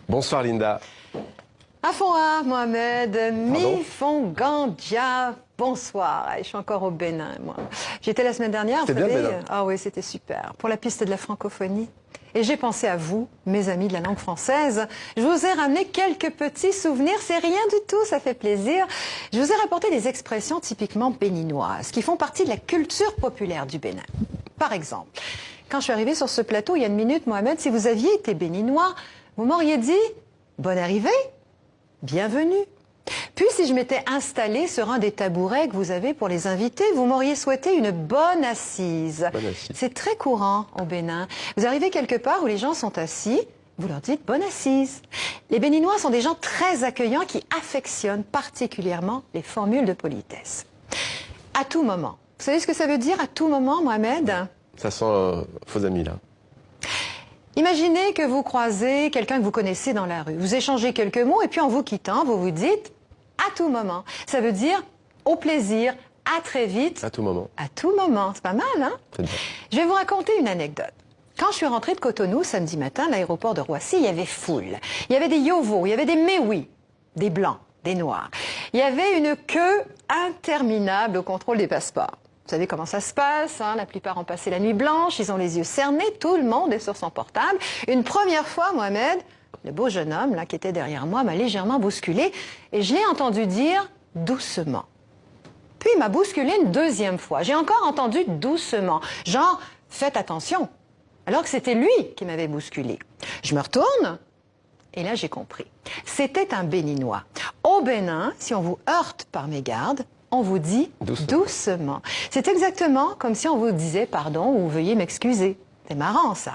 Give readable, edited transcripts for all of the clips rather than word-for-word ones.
Bonsoir Linda. Afonra Mohamed, Mifongandja, bonsoir. Je suis encore au Bénin, moi. J'étais la semaine dernière, vous savez. Ah oui, c'était super. Pour la piste de la francophonie. Et j'ai pensé à vous, mes amis de la langue française. Je vous ai ramené quelques petits souvenirs. C'est rien du tout, ça fait plaisir. Je vous ai rapporté des expressions typiquement béninoises, qui font partie de la culture populaire du Bénin. Par exemple, quand je suis arrivée sur ce plateau il y a une minute, Mohamed, si vous aviez été béninois, vous m'auriez dit « Bonne arrivée ». Bienvenue. Puis, si je m'étais installée sur un des tabourets que vous avez pour les invités, vous m'auriez souhaité une bonne assise. C'est très courant au Bénin. Vous arrivez quelque part où les gens sont assis, vous leur dites bonne assise. Les Béninois sont des gens très accueillants qui affectionnent particulièrement les formules de politesse. À tout moment. Vous savez ce que ça veut dire à tout moment, Mohamed? Ça sent faux amis là. Imaginez que vous croisez quelqu'un que vous connaissez dans la rue. Vous échangez quelques mots et puis en vous quittant, vous vous dites « à tout moment ». Ça veut dire « au plaisir »,« à très vite ». À tout moment. À tout moment. C'est pas mal, hein? Très bien. Je vais vous raconter une anecdote. Quand je suis rentrée de Cotonou samedi matin, à l'aéroport de Roissy, il y avait foule. Il y avait des yovos, il y avait des méouis, des blancs, des noirs. Il y avait une queue interminable au contrôle des passeports. Vous savez comment ça se passe, hein? La plupart ont passé la nuit blanche, ils ont les yeux cernés, tout le monde est sur son portable. Une première fois, Mohamed, le beau jeune homme là, qui était derrière moi, m'a légèrement bousculé et je l'ai entendu dire doucement. Puis il m'a bousculé une deuxième fois. J'ai encore entendu doucement, genre « faites attention », alors que c'était lui qui m'avait bousculé. Je me retourne et là j'ai compris. C'était un Béninois. Au Bénin, si on vous heurte par mégarde, on vous dit doucement. C'est exactement comme si on vous disait pardon ou veuillez m'excuser. C'est marrant ça.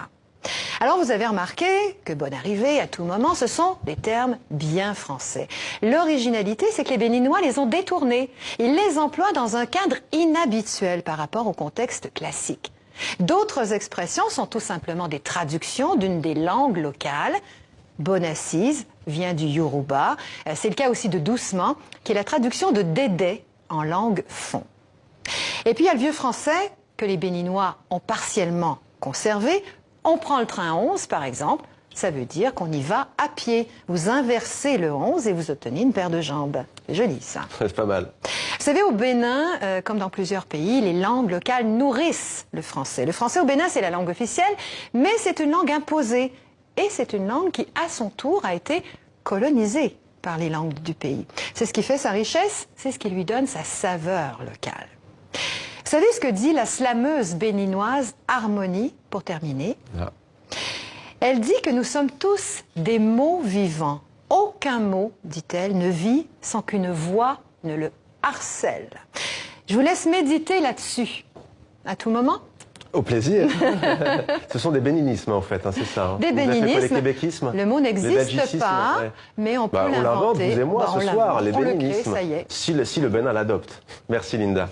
Alors vous avez remarqué que bonne arrivée à tout moment, ce sont des termes bien français. L'originalité, c'est que les Béninois les ont détournés. Ils les emploient dans un cadre inhabituel par rapport au contexte classique. D'autres expressions sont tout simplement des traductions d'une des langues locales. Bonne assise vient du Yoruba. C'est le cas aussi de doucement, qui est la traduction de dédé en langue fon. Et puis il y a le vieux français que les Béninois ont partiellement conservé. On prend le train 11 par exemple, ça veut dire qu'on y va à pied. Vous inversez le 11 et vous obtenez une paire de jambes. C'est joli ça. C'est pas mal. Vous savez, au Bénin, comme dans plusieurs pays, les langues locales nourrissent le français. Le français au Bénin, c'est la langue officielle, mais c'est une langue imposée. Et c'est une langue qui, à son tour, a été colonisée par les langues du pays. C'est ce qui fait sa richesse, c'est ce qui lui donne sa saveur locale. Vous savez ce que dit la slameuse béninoise Harmonie, pour terminer? Ah. Elle dit que nous sommes tous des mots vivants. Aucun mot, dit-elle, ne vit sans qu'une voix ne le harcèle. Je vous laisse méditer là-dessus. À tout moment. Au plaisir. Ce sont des béninismes en fait, hein, c'est ça. Hein. Des béninismes. Les québéquismes. Le mot n'existe pas, ouais. Mais on peut l'inventer. On l'invente, vous et moi, ce soir, les béninismes. Ça y est. Si le Bénin l'adopte. Merci Linda.